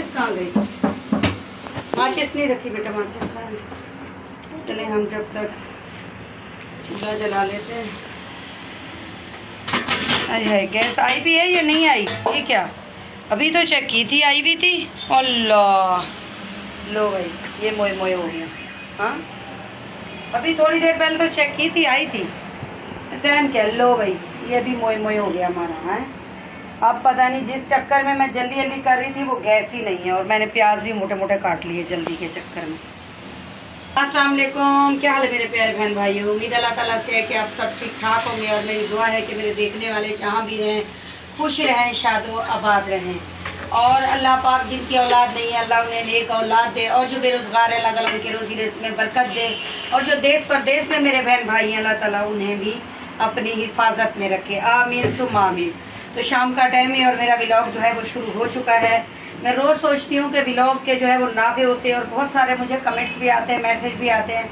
माचिस कहाँ गई? माचिस नहीं रखी बेटा, माचिस कहाँ गई? चले हम जब तक चूल्हा जला लेते हैं। आई है, गैस आई भी है या नहीं आई? ये क्या, अभी तो चेक की थी, आई भी थी। अल्लाह, लो भाई ये मोए मोए हो गया। हाँ, अभी थोड़ी देर पहले तो चेक की थी, आई थी। टाइम क्या, लो भाई ये भी मोए मोए हो गया हमारा। है अब पता नहीं जिस चक्कर में मैं जल्दी जल्दी कर रही थी वो गैस ही नहीं है, और मैंने प्याज भी मोटे मोटे काट लिए जल्दी के चक्कर में। अस्सलाम वालेकुम, क्या हाल है मेरे प्यारे बहन भाइयों। उम्मीद अल्लाह ताला से है कि आप सब ठीक ठाक होंगे, और मेरी दुआ है कि मेरे देखने वाले जहाँ भी रहें खुश रहें, शादो आबाद रहें। और अल्लाह पाक जिनकी औलाद नहीं है अल्लाह उन्हें नेक औलाद दे, और जो बेरोज़गार है अल्लाह ताला उनके रोज़ी रिज़्क़ में बरकत दे, और जो देश परदेश में मेरे बहन भाई हैं अल्लाह ताला उन्हें भी अपनी हिफाजत में रखे। आमीन सुम आमीन। तो शाम का टाइम है और मेरा व्लॉग जो है वो शुरू हो चुका है। मैं रोज़ सोचती हूँ कि व्लॉग के जो है वो नाफे होते हैं, और बहुत सारे मुझे कमेंट्स भी आते हैं, मैसेज भी आते हैं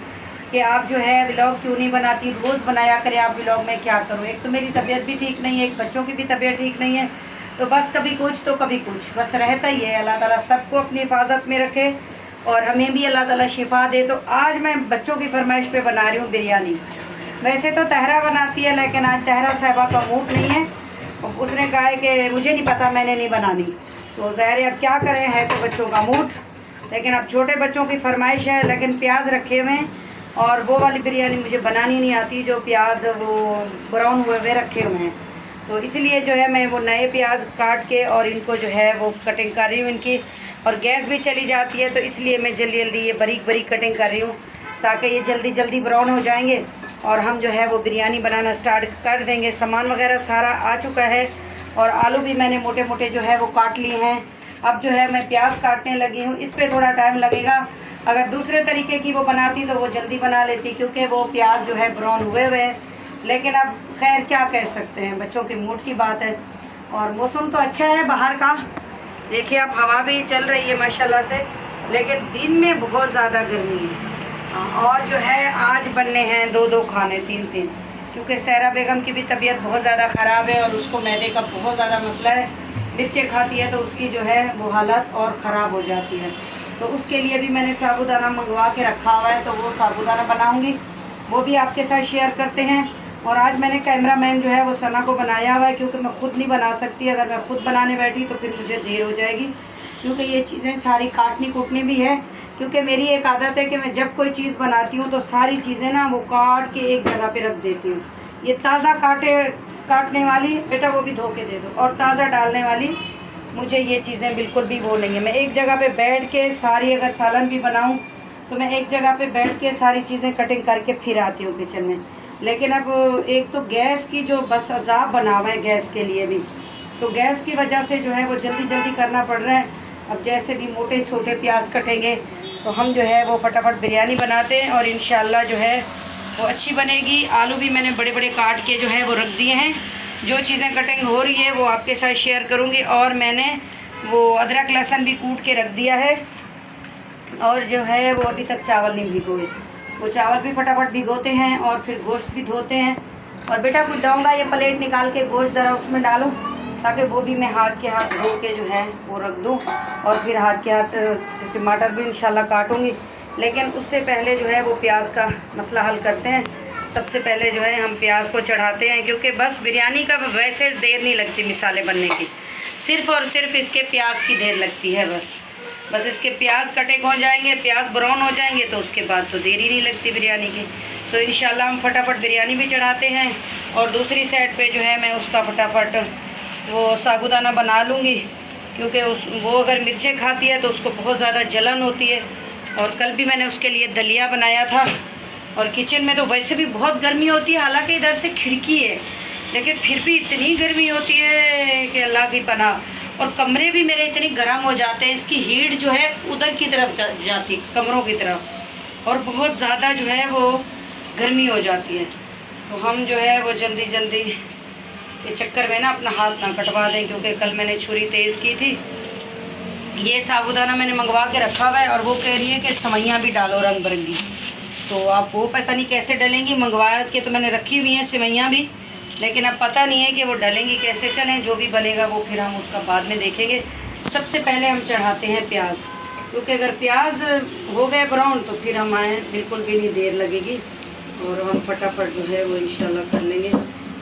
कि आप जो है व्लॉग क्यों नहीं बनाती, रोज़ बनाया करें आप व्लॉग। में क्या करूँ, एक तो मेरी तबीयत भी ठीक नहीं है, एक बच्चों की भी तबीयत ठीक नहीं है, तो बस कभी कुछ तो कभी कुछ बस रहता ही है। अल्लाह ताला सबको अपनी हिफाजत में रखे और हमें भी अल्लाह ताला शिफा दे। तो आज मैं बच्चों की फरमाइश पे बना रही हूँ बिरयानी। वैसे तो तहरा बनाती है, लेकिन आज तहरा साहबा का मूड नहीं है, उसने कहा है कि मुझे नहीं पता, मैंने नहीं बनानी। तो ज़ाहिर अब क्या करें, है तो बच्चों का मूड, लेकिन अब छोटे बच्चों की फरमाइश है। लेकिन प्याज रखे हुए हैं और वो वाली बिरयानी मुझे बनानी नहीं आती जो प्याज वो ब्राउन हुए हुए रखे हुए हैं। तो इसलिए जो है मैं वो नए प्याज काट के और इनको जो है वो कटिंग कर रही हूँ इनकी, और गैस भी चली जाती है, तो इसलिए मैं जल्दी जल्दी ये बारीक बारीक कटिंग कर रही हूँ ताकि ये जल्दी जल्दी ब्राउन हो जाएंगे और हम जो है वो बिरयानी बनाना स्टार्ट कर देंगे। सामान वगैरह सारा आ चुका है और आलू भी मैंने मोटे मोटे जो है वो काट लिए हैं। अब जो है मैं प्याज काटने लगी हूँ, इस पर थोड़ा टाइम लगेगा। अगर दूसरे तरीके की वो बनाती तो वो जल्दी बना लेती, क्योंकि वो प्याज जो है ब्राउन हुए हुए हैं। लेकिन अब खैर क्या कह सकते हैं, बच्चों के मूड की बात है। और मौसम तो अच्छा है बाहर का, देखिए अब हवा भी चल रही है माशाल्लाह से, लेकिन दिन में बहुत ज़्यादा गर्मी है। और जो है आज बनने हैं दो दो खाने, तीन तीन, क्योंकि सहरा बेगम की भी तबीयत बहुत ज़्यादा ख़राब है और उसको मैदे का बहुत ज़्यादा मसला है। मिर्चें खाती है तो उसकी जो है वो हालत और ख़राब हो जाती है। तो उसके लिए भी मैंने साबूदाना मंगवा के रखा हुआ है, तो वो साबूदाना बनाऊँगी, वो भी आपके साथ शेयर करते हैं। और आज मैंने कैमरामैन जो है वो सना को बनाया हुआ है, क्योंकि मैं खुद नहीं बना सकती। अगर मैं खुद बनाने बैठी तो फिर मुझे देर हो जाएगी, क्योंकि ये चीज़ें सारी काटनी कूटनी भी है। क्योंकि मेरी एक आदत है कि मैं जब कोई चीज़ बनाती हूँ तो सारी चीज़ें ना वो काट के एक जगह पे रख देती हूँ। ये ताज़ा काटने वाली बेटा वो भी धो के दे दो, और ताज़ा डालने वाली मुझे ये चीज़ें बिल्कुल भी वो नहीं है। मैं एक जगह पे बैठ के सारी, अगर सालन भी बनाऊँ तो मैं एक जगह पे बैठ के सारी चीज़ें कटिंग करके फिर आती हूँ किचन में। लेकिन अब एक तो गैस की जो बस अजाब बना हुआ है गैस के लिए भी, तो गैस की वजह से जो है वो जल्दी जल्दी करना पड़ रहा है। अब जैसे भी मोटे छोटे प्याज कटेंगे तो हम जो है वो फटाफट बिरयानी बनाते हैं, और इंशाल्लाह जो है वो अच्छी बनेगी। आलू भी मैंने बड़े बड़े काट के जो है वो रख दिए हैं। जो चीज़ें कटिंग हो रही है वो आपके साथ शेयर करूँगी। और मैंने वो अदरक लहसुन भी कूट के रख दिया है, और जो है वो अभी तक चावल नहीं भिगोए, वो चावल भी फटाफट भिगोते हैं और फिर गोश्त भी धोते हैं। और बेटा कुछ डाऊँगा, ये प्लेट निकाल के गोश्त ज़रा उसमें डालो, ताकि वो भी मैं हाथ के हाथ धो के जो है वो रख दूँ, और फिर हाथ के हाथ टमाटर भी इंशाल्लाह काटूँगी। लेकिन उससे पहले जो है वो प्याज का मसला हल करते हैं। सबसे पहले जो है हम प्याज को चढ़ाते हैं, क्योंकि बस बिरयानी का वैसे देर नहीं लगती मिसाले बनने की, सिर्फ़ और सिर्फ इसके प्याज की देर लगती है। बस इसके प्याज कटे हो जाएंगे, प्याज ब्राउन हो जाएंगे, तो उसके बाद तो देर ही नहीं लगती बिरयानी की। तो इंशाल्लाह हम फटाफट बिरयानी भी चढ़ाते हैं, और दूसरी साइड पे जो है मैं उसका फटाफट वो साबूदाना बना लूँगी, क्योंकि वो अगर मिर्चें खाती है तो उसको बहुत ज़्यादा जलन होती है। और कल भी मैंने उसके लिए दलिया बनाया था। और किचन में तो वैसे भी बहुत गर्मी होती है, हालांकि इधर से खिड़की है, लेकिन फिर भी इतनी गर्मी होती है कि अल्लाह की पनाह। और कमरे भी मेरे इतने गर्म हो जाते हैं, इसकी हीट जो है उधर की तरफ जाती, कमरों की तरफ, और बहुत ज़्यादा जो है वो गर्मी हो जाती है। तो हम जो है वो जल्दी जल्दी ये चक्कर में ना अपना हाथ ना कटवा दें, क्योंकि कल मैंने छुरी तेज़ की थी। ये साबूदाना मैंने मंगवा के रखा हुआ है, और वो कह रही है कि सेवइयाँ भी डालो रंग बिरंगी। तो आप वो पता नहीं कैसे डलेंगी, मंगवा के तो मैंने रखी हुई हैं सेवइयाँ भी, लेकिन अब पता नहीं है कि वो डलेंगी कैसे। चलें जो भी बनेगा वो फिर हम उसका बाद में देखेंगे। सबसे पहले हम चढ़ाते हैं प्याज, क्योंकि अगर प्याज हो गए ब्राउन तो फिर हमें बिल्कुल भी नहीं देर लगेगी और हम फटाफट जो है वो इंशाल्लाह कर लेंगे।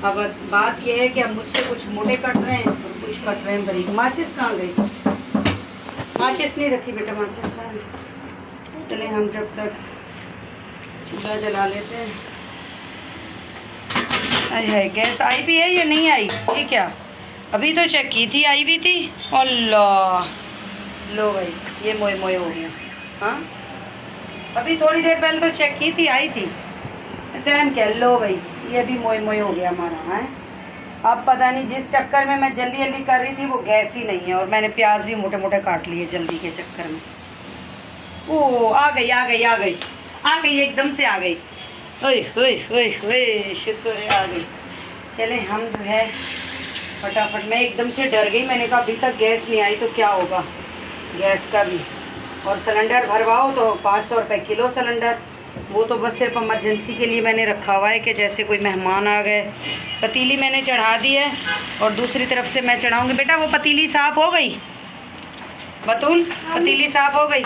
अब बात यह है कि अब मुझसे कुछ मोटे कट रहे हैं और कुछ कट रहे हैं बारीक। माचिस कहाँ गई? माचिस नहीं रखी बेटा, माचिस कहाँ गई? चले हम जब तक चूल्हा जला लेते हैं। है गैस आई भी है या नहीं आई? ये क्या अभी तो चेक की थी, आई भी थी। अल्लाह, लो भाई ये मोए मोए हो गया। हाँ अभी थोड़ी देर पहले तो चेक की थी, आई थी। टाइम क्या, लो भाई ये भी मोए मोए हो गया हमारा। है अब पता नहीं जिस चक्कर में मैं जल्दी जल्दी कर रही थी वो गैस ही नहीं है, और मैंने प्याज भी मोटे मोटे काट लिए जल्दी के चक्कर में। ओ आ गई आ गई आ गई आ गई, एकदम से आ गई। ओए ओए ओए ओए, शुक्र है आ गई। चले हम जो है फटाफट, मैं एकदम से डर गई, मैंने कहा अभी तक गैस नहीं आई तो क्या होगा गैस का भी। और सिलेंडर भरवाओ तो 500 रुपये किलो सिलेंडर, वो तो बस सिर्फ इमरजेंसी के लिए मैंने रखा हुआ है कि जैसे कोई मेहमान आ गए। पतीली मैंने चढ़ा दी है और दूसरी तरफ से मैं चढ़ाऊँगी। बेटा वो पतीली साफ़ हो गई? बतूल पतीली साफ़ हो गई,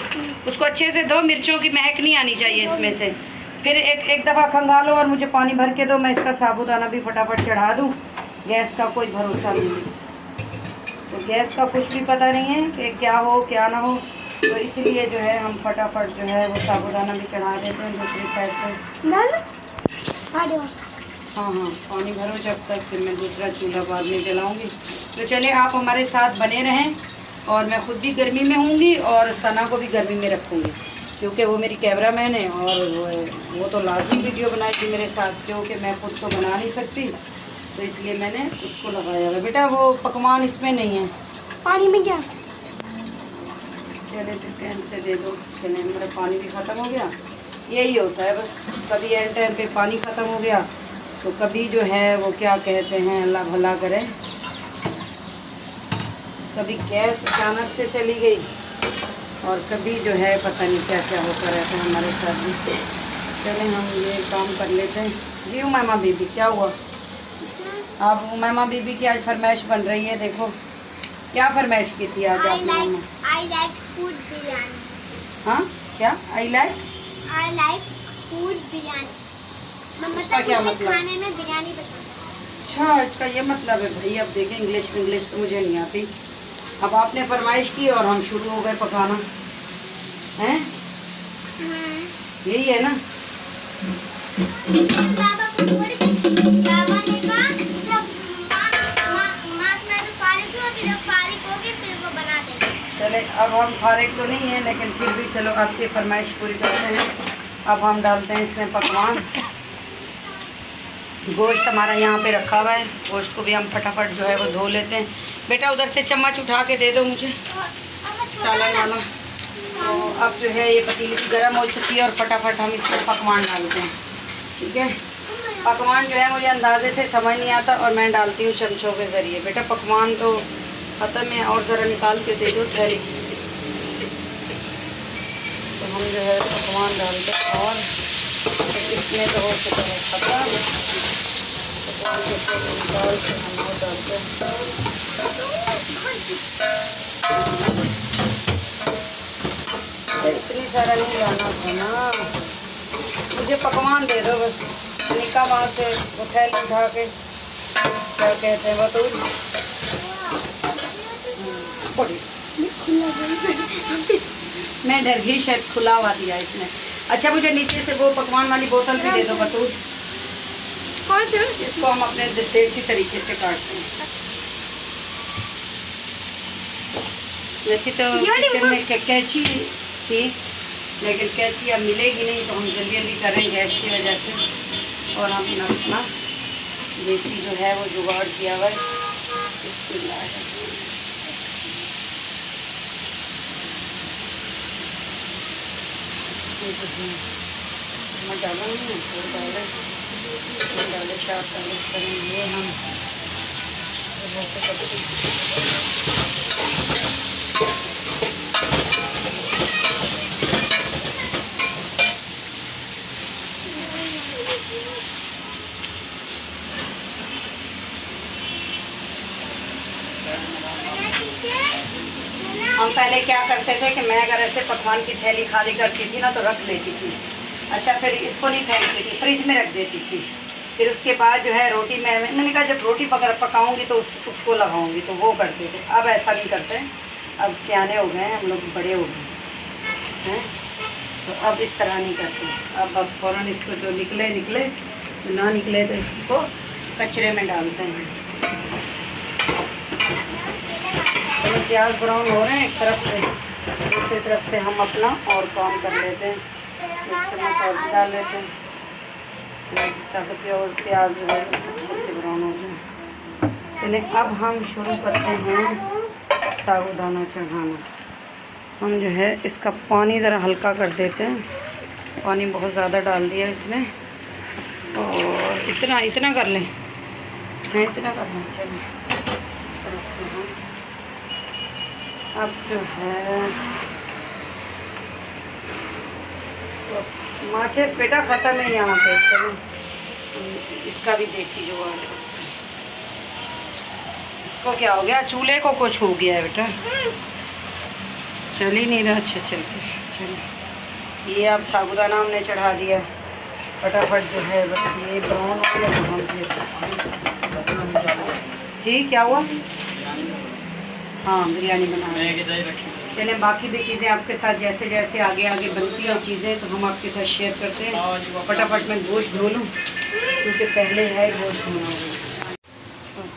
उसको अच्छे से धो, मिर्चों की महक नहीं आनी चाहिए इसमें से। फिर एक दफ़ा खंगालो और मुझे पानी भर के दो, मैं इसका साबुदाना भी फटाफट चढ़ा दूँ। गैस का कोई भरोसा नहीं है, तो गैस का कुछ भी पता नहीं है कि क्या हो क्या ना हो, तो इसलिए जो है हम फटाफट जो है वो साबुदाना भी चढ़ा देते हैं दूसरी साइड पे। हाँ हाँ पानी भरो जब तक, फिर मैं दूसरा चूल्हा बाद में जलाऊँगी। तो चले आप हमारे साथ बने रहें, और मैं खुद भी गर्मी में होंगी और सना को भी गर्मी में रखूँगी, क्योंकि वो मेरी कैमरामैन है और वो तो लाजमी वीडियो बनाएगी मेरे साथ, क्योंकि मैं खुद तो बना नहीं सकती, तो इसलिए मैंने उसको लगाया हुआ। बेटा वो पकवान इसमें नहीं है, पानी में क्या? चले चिकन से दे दो। चले मेरा पानी भी ख़त्म हो गया। यही होता है बस, कभी एंड टाइम पे पानी ख़त्म हो गया तो कभी जो है वो क्या कहते हैं, अल्लाह भला करे, कभी गैस अचानक से चली गई और कभी जो है पता नहीं क्या क्या होता रहता है हमारे साथ भी। चले हम ये काम कर लेते हैं। जी उमैमा बीबी क्या हुआ? आप उमैमा बीबी की आज फरमाइश बन रही है, देखो क्या फरमाइश की थी आज आपने? I like food biryani. हाँ क्या? I like food biryani. इसका क्या मुझे मतलब? खाने में बिरयानी पसंद है। अच्छा इसका ये मतलब है भाई। अब देखें इंग्लिश तो मुझे नहीं आती। अब आपने फरमाइश की और हम शुरू हो गए पकाना, हैं? यही है ना? बाबा को बाबा ने कहा जब माँ मैं तो फारिग होगी, जब फारिग होगी फिर वो बना देंगे। चले अब हम फारिग तो नहीं है, लेकिन फिर भी चलो आपकी फरमाइश पूरी करते हैं। अब हम डालते हैं इसमें पकवान। गोश्त हमारा यहाँ पे रखा हुआ है, गोश्त को भी हम फटाफट जो है वो धो लेते हैं। बेटा उधर से चम्मच उठा के दे दो मुझे, सालन वाला। तो अब जो है ये पतीली गर्म हो चुकी है और फटाफट हम इसमें पकवान डालते हैं, ठीक है? पकवान जो है मुझे अंदाजे से समझ नहीं आता और मैं डालती हूँ चमचों के ज़रिए। बेटा पकवान तो ख़त्म है, और ज़रा निकाल के दे दो थैली। तो हम जो है पकवान डालते हैं और इसमें तो हो चुका है ख़त्म। पकवान के ऊपर निकाल के हम वो डालते हैं। इतनी सारा नहीं लाना था ना, मुझे पकवान दे दो बस। निका वहाँ से वो थैली उठा के क्या कहते हैं वो तो मैं डर गई, शायद खुला हुआ दिया इसने। अच्छा मुझे नीचे से वो पकवान वाली बोतल भी दे दो बतूल। कौन सा? इसको हम अपने देसी तरीके से काटते हैं। वैसे तो किचन में कैंची थी, लेकिन कैंची अब मिलेगी नहीं, तो हम जल्दी जल्दी करें गैस की वजह से। और हम अपना देसी जो है वो जुगाड़ किया हुआ है। बिस्मिल्लाह। डाला नहीं डाले चार चालीस करेंगे हम। क्या करते थे कि मैं अगर ऐसे पकवान की थैली खाली करती थी ना तो रख लेती थी। अच्छा, फिर इसको नहीं फेंकती थी, फ्रिज में रख देती थी। फिर उसके बाद जो है रोटी मैंने कहा जब रोटी पकाऊंगी तो उसको लगाऊंगी, तो वो करते थे। अब ऐसा नहीं करते, अब सियाने हो गए हैं हम लोग, बड़े हो गए हैं, तो अब इस तरह नहीं करते। अब बस फ़ौरन इसको जो निकले, तो ना निकले तो इसको कचरे में डालते हैं। तो प्याज ब्राउन हो रहे हैं एक तरफ से, दूसरी तरफ से हम अपना और काम कर लेते हैं। एक चम्मच और भी डाल लेते हैं ताकि और प्याज जो है अच्छे से ब्राउन हो जाए। चलिए अब हम शुरू करते हैं साबूदाना चढ़ाना। हम जो है इसका पानी ज़रा हल्का कर देते हैं, पानी बहुत ज़्यादा डाल दिया इसमें, और इतना कर लें, हाँ इतना कर लें। चलिए इस तरफ से हम अब जो है तो माचिस बेटा ख़त्म है यहाँ पे। चलो इसका भी देसी जुगाड़ है। इसको क्या हो गया, चूल्हे को कुछ हो गया है बेटा, चल ही नहीं रहा। अच्छा चल गया। चलो ये अब साबूदाना हमने चढ़ा दिया, फटाफट जो है बस ये ब्राउन हो गया तो हम जी क्या हुआ। हाँ बिरयानी बना। चलें बाकी भी चीज़ें आपके साथ जैसे जैसे आगे बनती हैं चीज़ें तो हम आपके साथ शेयर करते हैं। फटाफट मैं गोश्त धो लूँ क्योंकि पहले है गोश्त धोना होगा।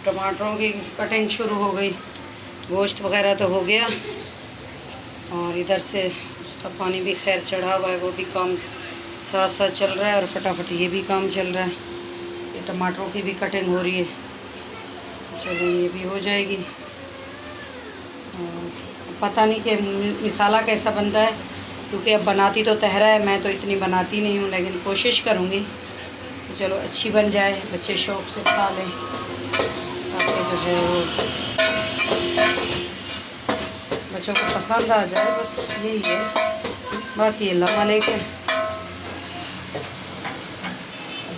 टमाटरों की कटिंग शुरू हो गई, गोश्त वगैरह तो हो गया, और इधर से उसका पानी भी खैर चढ़ा हुआ है, वो भी काम साथ साथ चल रहा है, और फटाफट ये भी काम चल रहा है। ये टमाटरों की भी कटिंग हो रही है, चलिए ये भी हो जाएगी। पता नहीं कि मिसाला कैसा बनता है, क्योंकि अब बनाती तो तहरा है, मैं तो इतनी बनाती नहीं हूँ, लेकिन कोशिश करूँगी तो चलो अच्छी बन जाए, बच्चे शौक़ से खा लें, ताकि जो है वो बच्चों को पसंद आ जाए, बस यही है। बाकी अल्लाह मालिक है,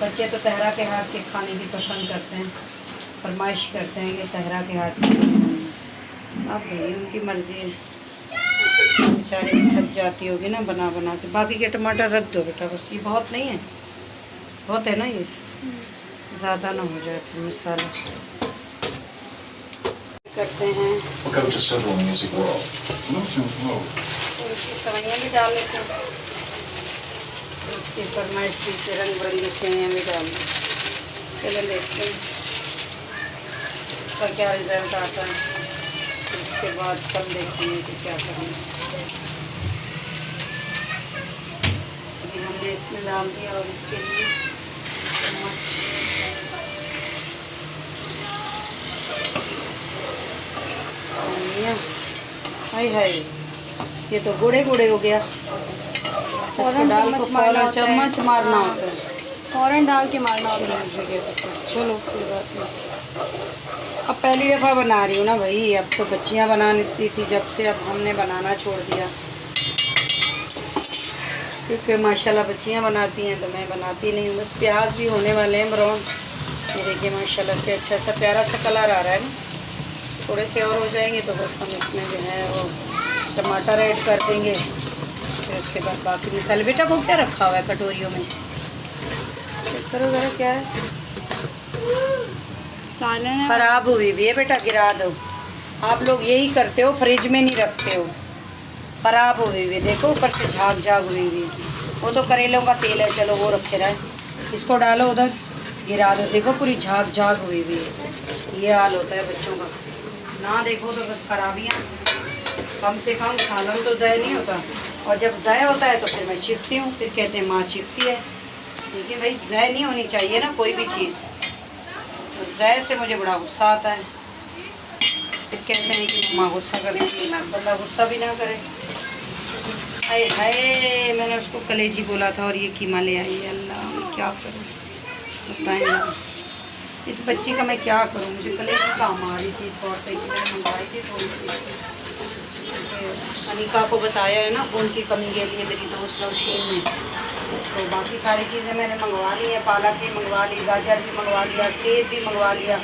बच्चे तो तहरा के हाथ के खाने की पसंद करते हैं, फरमाइश करते हैं कि तहरा के हाथ की। अब भाई उनकी मर्ज़ी है, बेचारी थक जाती होगी ना बना के। बाकी के टमाटर रख दो बेटा, बस ये बहुत नहीं है, बहुत है ना, ये ज़्यादा ना हो जाए फिर मसाला। करते हैं उसकी सवैयाँ भी डाल लेते हैं, उसकी फरमाइश की रंग बिरंगी सेवइयाँ भी डाल दें। चलो देखते हैं इसका क्या रिज़ल्ट आता है, उसके बाद कल देखेंगे कि क्या करेंगे। अभी हमने इसमें डाल दिया, और इसके लिए चम्मच हाय हाय, ये तो गुड़े हो गया। फ़ौरन डाल को फ़ौरन चम्मच मारना होता है, फ़ौरन डाल के मारना होता है। मुझे क्या पता, चलो कोई बात नहीं। अब पहली दफ़ा बना रही हूँ ना भाई, अब तो बच्चियाँ बनाती थी जब से, अब हमने बनाना छोड़ दिया, क्योंकि माशाल्लाह बच्चियाँ बनाती हैं तो मैं बनाती नहीं हूँ। बस प्याज भी होने वाले हैं ब्राउन, ये देखिए माशाल्लाह से अच्छा सा प्यारा सा कलर आ रहा है ना, थोड़े से और हो जाएंगे तो बस हम इसमें जो है वो टमाटर ऐड कर देंगे। फिर उसके बाद बाकी मसाले। बेटा वो क्या रखा हुआ है कटोरियों में, चेक करो ज़रा क्या है, सालन ख़राब हुई हुई है बेटा, गिरा दो। आप लोग यही करते हो, फ्रिज में नहीं रखते हो, ख़राब हुई हुई, देखो ऊपर से झाग हुई हुई। वो तो करेलों का तेल है, चलो वो रखे रहे, इसको डालो उधर, गिरा दो, देखो पूरी झाग हुई हुई है। ये हाल होता है बच्चों का, ना देखो तो बस खराबियाँ। कम से कम सालन तो ज़ाय नहीं होता, और जब ज़ाय होता है तो फिर मैं चिपती हूँ, फिर कहते हैं माँ चिपती है। देखिए भाई ज़ाय नहीं होनी चाहिए ना कोई भी चीज़, तो ज़ाय से मुझे बड़ा गुस्सा आता है। फिर कहते हैं कि माँ गुस्सा कर देती है, बंदा गुस्सा भी ना करे। हाय हाय, मैंने उसको कलेजी बोला था और ये कीमा ले आई है। अल्लाह मैं क्या करूँ बताएं, इस बच्ची का मैं क्या करूँ। मुझे कलेजी काम आ रही थी, बहुत मैंने मंगवाई थी थोड़ी सी। अनिका को बताया है ना खून की कमी के लिए, मेरी दोस्त नौशीन ने, तो बाकी सारी चीज़ें मैंने मंगवा ली हैं। पालक भी मंगवा ली, गाजर भी मंगवा लिया, सेब भी मंगवा लिया,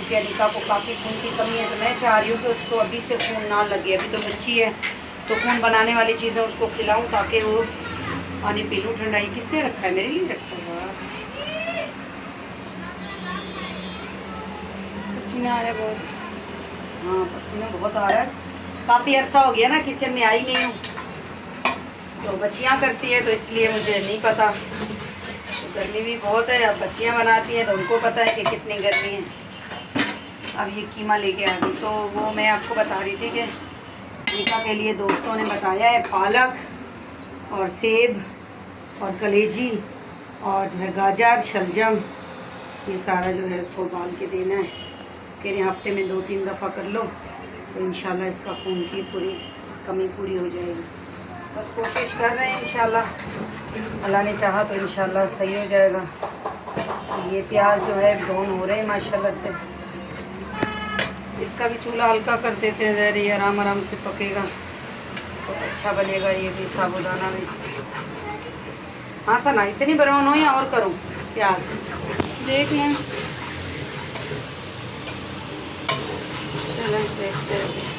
क्योंकि अनिका को काफ़ी खून की कमी है, तो मैं चाह रही हूँ कि उसको अभी से खून ना लगे। अभी तो बच्ची है, तो खून बनाने वाली चीज़ें उसको खिलाऊँ ताकि वो पानी पी लूँ। ठंडाई किसने रखा है? मेरे लिए रखा है। पसीना आ रहा है बहुत। हाँ, पसीना बहुत आ रहा है। काफ़ी अर्सा हो गया ना किचन में आई नहीं हूँ, तो बच्चियाँ करती है तो इसलिए मुझे नहीं पता। तो गर्मी भी बहुत है, अब बच्चियाँ बनाती हैं तो उनको पता है कि कितनी गर्मी है। अब ये कीमा लेके आ गई, तो वो मैं आपको बता रही थी कि अनिका के लिए दोस्तों ने बताया है पालक और सेब और कलेजी और जो है गाजर, शलजम, ये सारा जो है उसको उबाल के देना है। कह रहे हफ्ते में 2-3 दफ़ा कर लो तो इंशाल्लाह इसका खून की पूरी कमी पूरी हो जाएगी। बस कोशिश कर रहे हैं, इंशाल्लाह अल्लाह ने चाहा तो इंशाल्लाह सही हो जाएगा। ये प्याज जो है ब्राउन हो रहे हैं माशाल्लाह से। इसका भी चूल्हा हल्का कर देते हैं, ज़रा ये आराम आराम से पकेगा तो अच्छा बनेगा। ये भी साबुदाना भी। हाँ सना, इतनी ब्राउन हो या और करूँ प्याज? देख लें। चलें देखते हैं।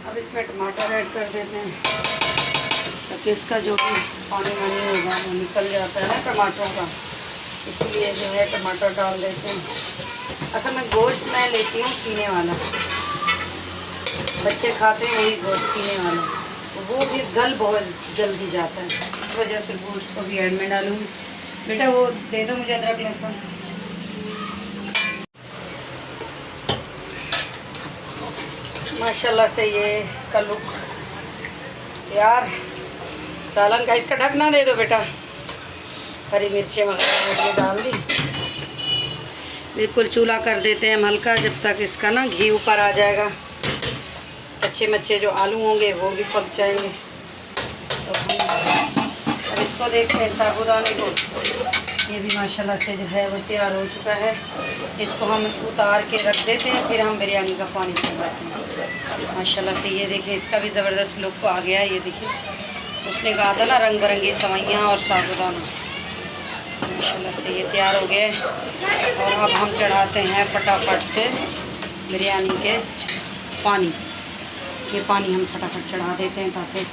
अब इसमें टमाटर ऐड कर देते हैं ताकि इसका जो भी पानी वानी होगा वो निकल जाता है ना टमाटरों का, इसलिए जो है टमाटर डाल देते हैं। असल में गोश्त मैं लेती हूँ सीने वाला, बच्चे खाते हैं वही गोश्त सीने वाला, तो वो भी गल बहुत जल्दी जाता है। इस वजह से गोश्त को भी ऐड में डालूँगी। बेटा वो दे दो मुझे अदरक लहसुन। माशाल्लाह से ये इसका लुक यार। सालन का इसका ढकना दे दो बेटा। हरी मिर्चें वगैरह डाल दी। बिल्कुल चूल्हा कर देते हैं हम हल्का, जब तक इसका ना घी ऊपर आ जाएगा। कच्चे मच्चे जो आलू होंगे वो भी पक जाएंगे। तो हम अब इसको देखते हैं साबुदाने को। ये भी माशाल्लाह से जो है वो तैयार हो चुका है। इसको हम उतार के रख देते हैं, फिर हम बिरयानी का पानी चढ़ाते हैं। माशाल्लाह से ये देखें, इसका भी ज़बरदस्त लुक आ गया है। ये देखिए, उसने कहा था ना रंग बिरंगी सवैयाँ और साबुदाना। माशाल्लाह से ये तैयार हो गया है। और अब हम चढ़ाते हैं फटाफट से बिरयानी के पानी। ये पानी हम फटाफट चढ़ा देते हैं ताकि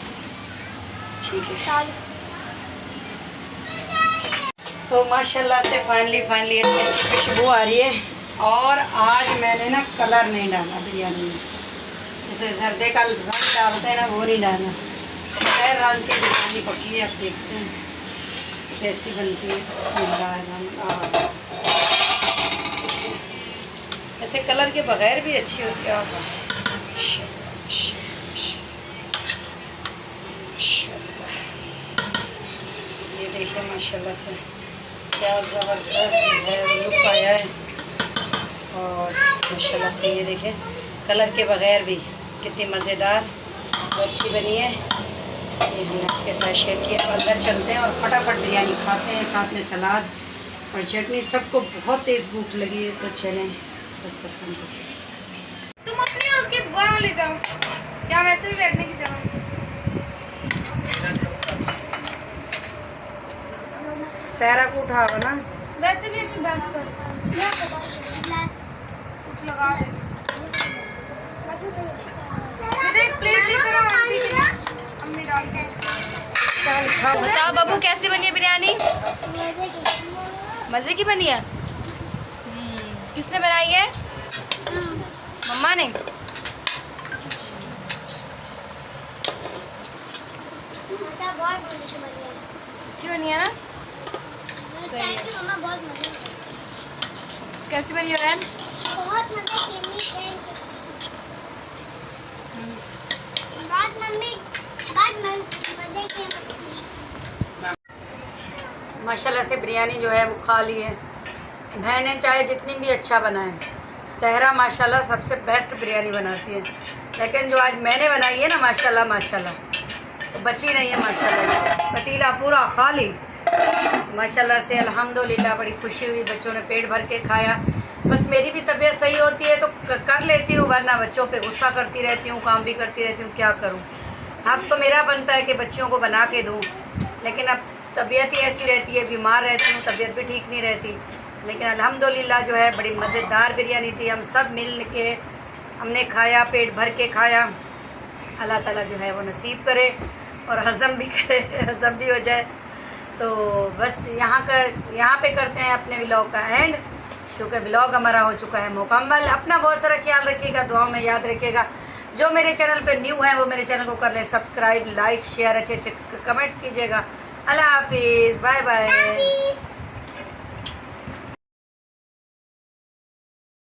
ठीक है। तो माशाल्लाह से फाइनली अच्छी अच्छी खुशबू आ रही है। और आज मैंने ना कलर नहीं डाला बिरयानी में, जैसे सर्दे का रंग डालते हैं ना वो नहीं डाला। खैर रंग की बिरयानी पकी है, अब देखते हैं कैसी बनती है। ऐसे कलर के बगैर भी अच्छी होती है। ये देखिए माशाल्लाह से क्या ज़बरदस्त है लुक आया है। और माशाल्लाह से ये देखें कलर के बगैर भी कितनी मज़ेदार और अच्छी बनी है। ये हमने आपके साथ शेयर किया। अब अंदर चलते हैं और फटाफट बिरयानी खाते हैं, साथ में सलाद और चटनी। सबको बहुत तेज़ भूख लगी है, तो चलें दस्तरखान पे चलें। तुम अपने उसके वहाँ ले जाओ, क्या वैसे भी बैठने की जगह। सहरा को उठाओ ना। वैसे भी अपनी बात कर कुछ लगा एक प्लेट लेकर अम्मी डाल के। बताओ बाबू कैसी बनी है बिरयानी? मज़े की बनी है। किसने बनाई है? मम्मा ने। अच्छी बनी है ना? सही है। कैसी बनी है रैन? बहुत मजे की। माशाल्लाह से बिरयानी जो है वो खा ली है। बहनें चाहे जितनी भी अच्छा बनाएं, तहरा माशाल्लाह सबसे बेस्ट बिरयानी बनाती है, लेकिन जो आज मैंने बनाई है ना माशाल्लाह तो बची नहीं है माशाल्लाह। पतीला पूरा खाली। माशाल्लाह से अल्हम्दुलिल्लाह बड़ी खुशी हुई, बच्चों ने पेट भर के खाया। बस मेरी भी तबीयत सही होती है तो कर लेती हूँ, वरना बच्चों पे गुस्सा करती रहती हूँ, काम भी करती रहती हूँ, क्या करूँ। हक तो मेरा बनता है कि बच्चियों को बना के दूँ, लेकिन अब तबीयत ही ऐसी रहती है, बीमार रहती हूँ, तबीयत भी ठीक नहीं रहती। लेकिन अल्हम्दुलिल्लाह जो है बड़ी मज़ेदार बिरयानी थी, हम सब मिल के हमने खाया, पेट भर के खाया। अल्लाह ताला जो है वो नसीब करे और हज़म भी करे, हज़म भी हो जाए। तो बस यहाँ पे करते हैं अपने व्लॉग का एंड, क्योंकि व्लॉग हमारा हो चुका है मुकम्मल। अपना बहुत सारा ख्याल रखिएगा, दुआओं में याद रखिएगा। जो मेरे चैनल पे न्यू है वो मेरे चैनल को कर लें सब्सक्राइब, लाइक, शेयर, अच्छे अच्छे कमेंट्स कीजिएगा। अल्लाह हाफिज़, बाय बाय।